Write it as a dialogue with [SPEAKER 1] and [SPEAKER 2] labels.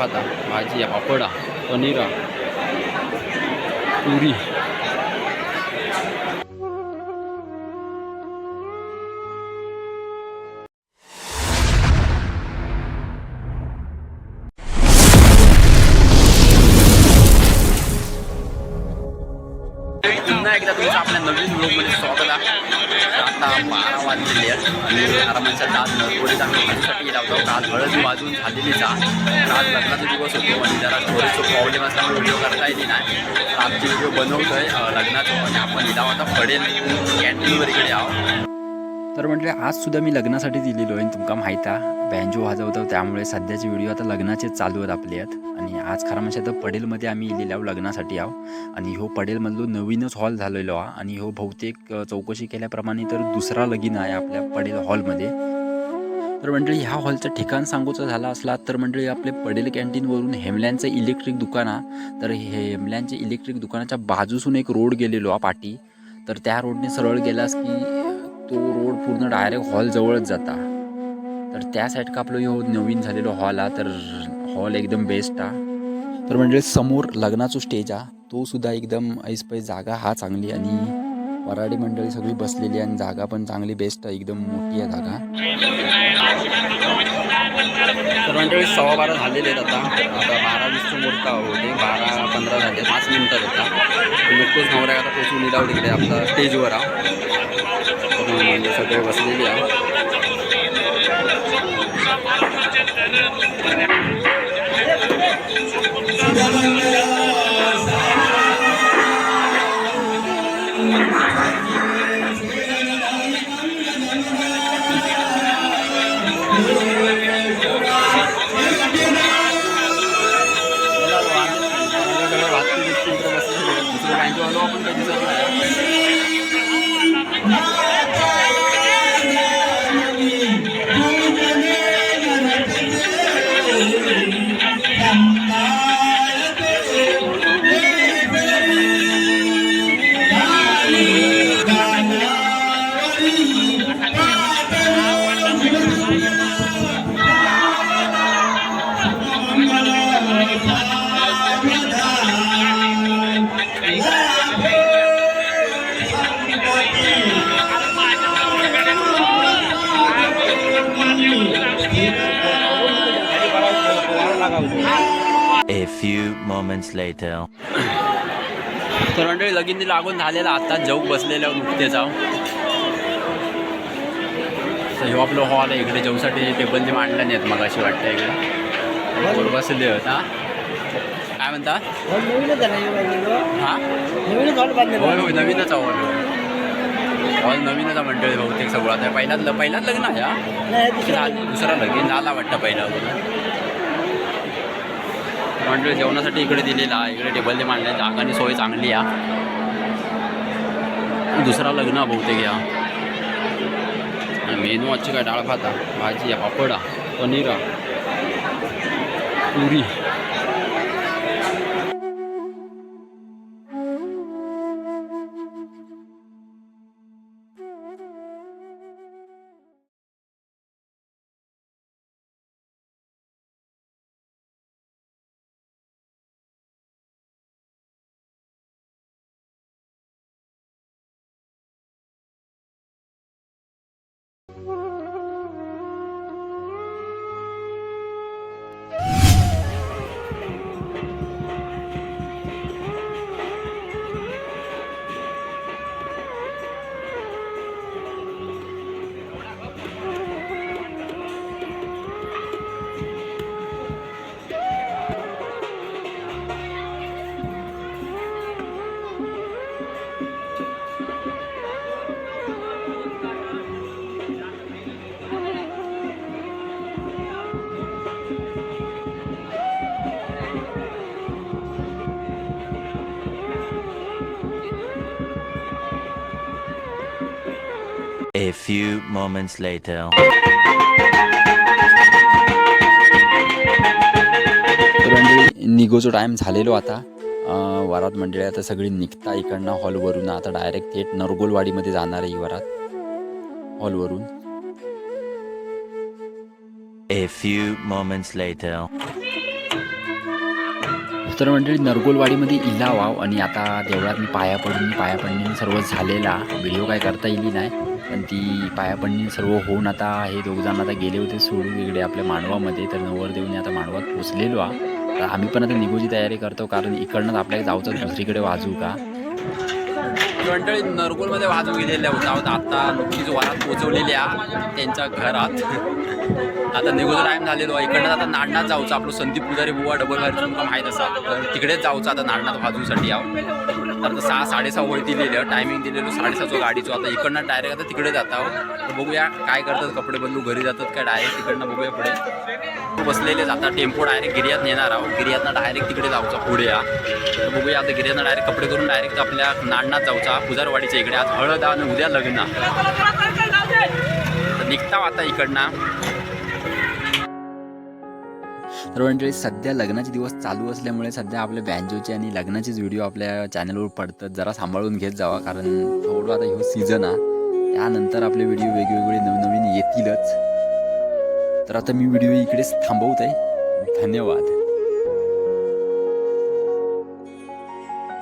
[SPEAKER 1] भात, भाजी, पापड, पनीर, पुरी. पुन्हा एकदा तुमचं आपल्या नवीन व्लॉगमध्ये स्वागत आहे. आता 12 वाजलेले आहेत आणि आरामांच्या दात थोडीच आम्ही भाजीसाठी गेला होतो. काल हळद वाजून झालेलीच आहे. आज लग्नाचा दिवस होतो आणि जरा थोडेसे प्रॉब्लेम असल्यामुळे व्हिडिओ करता येते नाही. तर आजची व्हिडिओ बनवतोय लग्नाचं आणि आपण इला आता पडेल कॅन्टीनवर इकडे आहोत. तर म्हटले आज सुद्धा मी लग्नासाठी दिलेलो आहे. तुमका माहीत आहे बँजो वाजवतो, त्यामुळे सध्याचे व्हिडिओ आता लग्नाचे चालू आहेत आपले आहेत. आणि आज खरं म्हणजे तर पडेलमध्ये आम्ही इलेलो आहो लग्नासाठी आहो. आणि हो पडेलमधलो नवीनच हॉल झालेलो आहे आणि हो बहुतेक चौकशी केल्याप्रमाणे तर दुसरा लगीन आहे आपल्या पडेल हॉलमध्ये. तर मंडळी ह्या हॉलचं ठिकाण सांगूचं झाला असला तर मंडळी आपले पडेल कॅन्टीनवरून हेमल्यांचं इलेक्ट्रिक दुकान आहे. तर हेमल्यांच्या इलेक्ट्रिक दुकानाच्या बाजूसून एक रोड गेलेलो आहे पाठी. तर त्या रोडने सरळ गेलास की तो रोड पूर्ण डायरेक्ट हॉल जवळच जाता. तर त्या साईड का आपलं ह्यो नवीन झालेलो हॉल आहे. तर हॉल एकदम बेस्ट आहे. तर म्हणजे समोर लग्नाचा स्टेज आहे, तो सुद्धा एकदम ऐसपैस जागा हा चांगली आणि वराडी मंडळी सगळी बसलेली आणि जागा पण चांगली बेस्ट आहे, एकदम मोठी आहे जागा. तर मंडळी 12:15 झालेले आहेत आता 12:20चं मुहूर्त होते. 12:15 झाले, 5 मिनिटात होता. नुकतोच नवरा आता पोचून निघाव तिकडे आपला स्टेजवर आहे. म्हणजे सगळे बसलेली आहे.
[SPEAKER 2] A few moments later.
[SPEAKER 1] तर मंडळी लगीन लागून झालेला आता जौक बसलेलं नुकतेच आहो. तर ह्यो आपलं हॉल आहे. इकडे जेवसाठी टेबल जे मांडलं नाहीत मग अशी वाटतं इकडे बसले होत. हा काय म्हणता? हां होय होय नवीनच हॉल. हॉल नवीनच आहे मंडळी बहुतेक सगळं. आता पहिलाच लग्न आहे हा. दुसरा लगीन झाला वाटतं पहिला मंडळी. जेवणासाठी इकडे दिलेला आहे. इकडे टेबल जे मांडले, जागानी सोय चांगली आहे. दुसरा लग्न बहुतेक या. मेनू आजची काय डाळ भात, भाजी, पापड, पनीर, पुरी.
[SPEAKER 2] A few moments later.
[SPEAKER 1] तर मंडळी निघोचा टाईम झालेलो आता. वरात मंडळी आता सगळी निघता इकडनं हॉलवरून. आता डायरेक्ट थेट नरगोलवाडीमध्ये जाणार आहे वरात हॉलवरून.
[SPEAKER 2] A few moments later.
[SPEAKER 3] तर मंडळी नरगोलवाडीमध्ये इला वाव आणि आता देवळात मी पायापडणी सर्व झालेला व्हिडिओ काय करता येईल नाही, पण ती पायापडणी सर्व होऊन आता हे दोघजण आता गेले होते सोडून इकडे आपल्या मांडवामध्ये. तर नवरदेवने आता मांडवात पोचलेलो तर आम्ही पण आता निघूची तयारी करतो, कारण इकडनं आपल्याला जाऊचं दुसरीकडे वाजू का.
[SPEAKER 1] मंडळी नरगोलमध्ये वाजू गेलेल्या होता आता नुकतीच वरात पोचवलेल्या त्यांच्या घरात. आता निघूचा टाईम झालेलो आहे. इकडनं आता नाडनाथ जाऊचं आपलं संदीप पुजारी बुवा डबल बाहेर तुमका माहीत असा, तर तिकडेच जाऊचं आता नाडनाथ वाजूसाठी यावं. तर 6-6:30 वय दिलेलं टायमिंग दिलेलो 6:30 गाडीचो. आता इकडनं डायरेक्ट आता तिकडे जात आहोत. तर बघूया काय करतात, कपडे बदलू घरी जातात काय डायरेक्ट तिकडनं बघूया पुढे बसलेले जाता. टेम्पो डायरेक्ट गिर्यात नेणार आहोत, गिर्यातनं डायरेक्ट तिकडे जाऊचा पुढे या. तर बघूया आता गिर्यातनं डायरेक्ट कपडे करून डायरेक्ट आपल्या नाडनाथ जाऊचा पुजारवाडीच्या इकडे. आज हळद आणि उद्या लग्न, तर निघता आता इकडनं.
[SPEAKER 3] तर मंडळी सध्या लग्नाचे दिवस चालू असल्यामुळे सध्या आपल्या बँजोचे आणि लग्नाचेच व्हिडिओ आपल्या चॅनलवर पडतात. जरा सांभाळून घेत जावा, कारण थोडं आता ह्यो सीझन आहे, त्यानंतर आपले व्हिडिओ वेगवेगळे नवीन येतीलच. तर आता मी व्हिडिओ इकडेच थांबवत आहे. धन्यवाद.